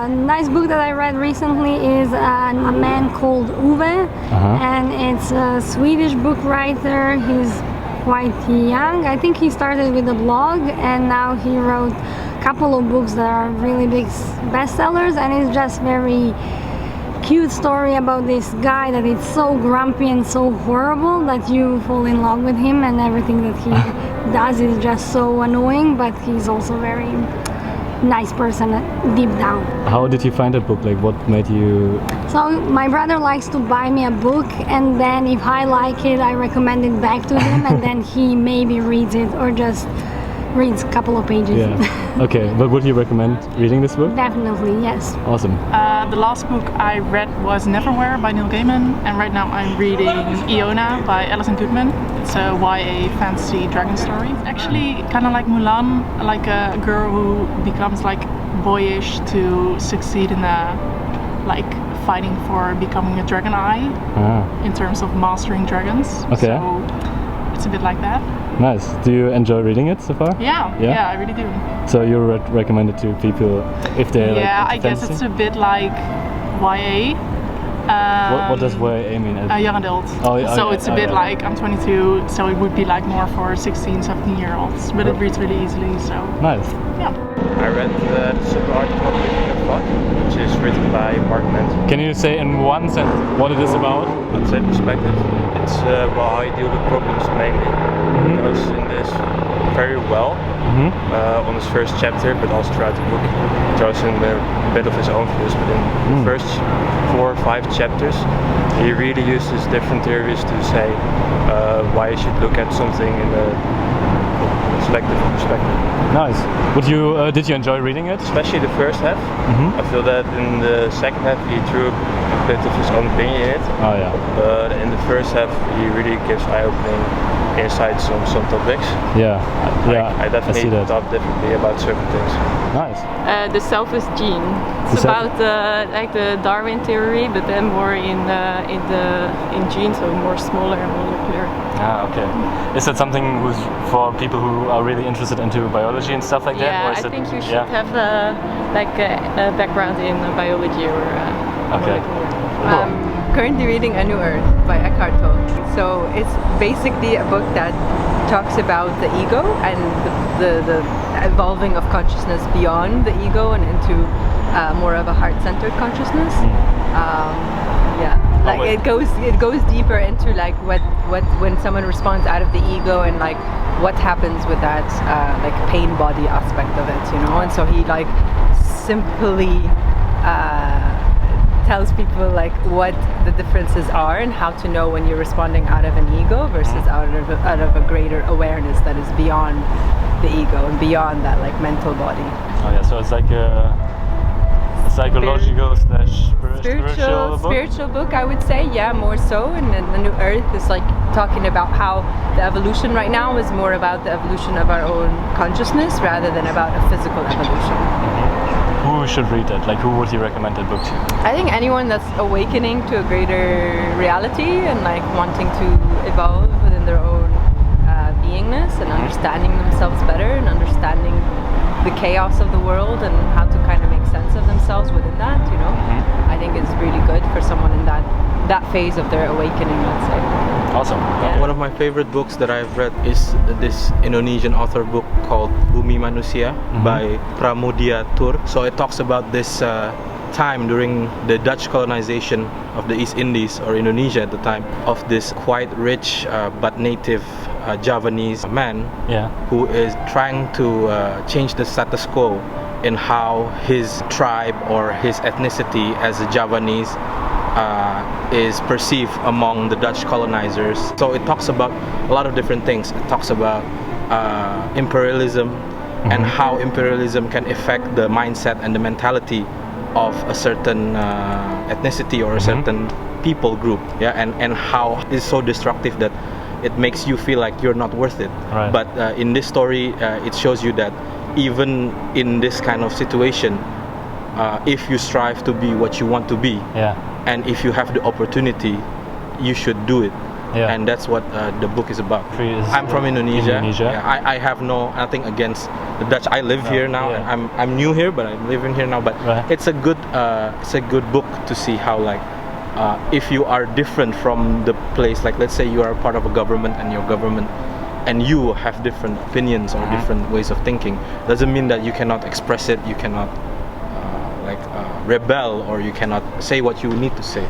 A nice book that I read recently is A Man Called Uwe, and it's a Swedish book writer. He's quite young. I think he started with a blog, and now he wrote a couple of books that are really big bestsellers, and it's just very cute story about this guy that is so grumpy and so horrible that you fall in love with him, and everything that he does is just so annoying, but he's also very nice person deep down. How did you find that book? Like, what made you... So my brother likes to buy me a book, and then if I like it, I recommend it back to him, and then he maybe reads it or just reads a couple of pages. Yeah. Okay, but would you recommend reading this book? Definitely, yes. Awesome. The last book I read was Neverwhere by Neil Gaiman, and right now I'm reading Iona by Alison Goodman. It's a YA fantasy dragon story. Actually, kind of like Mulan, like a girl who becomes like boyish to succeed in like fighting for becoming a dragon eye in terms of mastering dragons. Okay. So it's a bit like that. Nice. Do you enjoy reading it so far? Yeah, I really do. So you recommend it to people if they like? Yeah, I guess it's a bit like YA. What does YA mean? Young adult. So it's a bit like, I'm 22, so it would be like more for 16, 17-year-olds, but it reads really easily, so... Nice. Yeah. I read the sub-article of which is written by Mark Manson. Can you say in one sentence what it is about? I'd say perspective. It's how I deal with problems mainly. He goes in this very well on his first chapter, but also throughout the book. He throws in a bit of his own views, but in the first 4 or 5 chapters, he really uses different theories to say why you should look at something in a selective perspective. Nice. Did you enjoy reading it? Especially the first half. I feel that in the second half he threw a bit of his own opinion in it. Oh yeah. But in the first half he really gives eye-opening insights on some topics. Yeah. I definitely thought differently about certain things. Nice. The selfish gene. It's about like the Darwin theory, but then more in genes, so more smaller and molecular. Ah, okay. Is that something for people who are really interested into biology and stuff like that? Yeah, I think you should have a background in biology or okay. molecular. Currently reading A New Earth by Eckhart Tolle. So it's basically a book that talks about the ego and the evolving of consciousness beyond the ego and into more of a heart-centered consciousness. It goes deeper into like what when someone responds out of the ego and like what happens with that like pain body aspect of it, you know. And so he like simply tells people like what the differences are and how to know when you're responding out of an ego versus out of a greater awareness that is beyond the ego and beyond that like mental body. Oh yeah, so it's like a psychological / spiritual book, I would say, yeah, more so. And then The New Earth is like talking about how the evolution right now is more about the evolution of our own consciousness rather than about a physical evolution. Who should read that? Like, who would you recommend that book to? I think anyone that's awakening to a greater reality and like wanting to evolve within their own beingness and understanding themselves better and understanding the chaos of the world and how to kind of make sense of themselves within that, you know. I think it's really good for someone in that phase of their awakening, let's say. Awesome. Yeah. One of my favorite books that I've read is this Indonesian author book called Lumimanusia by Pramudia Tur. So it talks about this time during the Dutch colonization of the East Indies, or Indonesia at the time, of this quite rich but native Javanese man who is trying to change the status quo in how his tribe or his ethnicity as a Javanese is perceived among the Dutch colonizers. So it talks about a lot of different things. It talks about imperialism and how imperialism can affect the mindset and the mentality of a certain ethnicity or a certain people group, and how it's so destructive that it makes you feel like you're not worth it. Right. But in this story, it shows you that even in this kind of situation, if you strive to be what you want to be, and if you have the opportunity, you should do it. Yeah. and that's what the book is about. I'm from Indonesia. Yeah, I have nothing against the Dutch. I live here now. Yeah. And I'm new here, but I'm living here now. But it's a good book to see how like if you are different from the place, like let's say you are part of a government and your government and you have different opinions or different ways of thinking, doesn't mean that you cannot express it, you cannot rebel, or you cannot say what you need to say.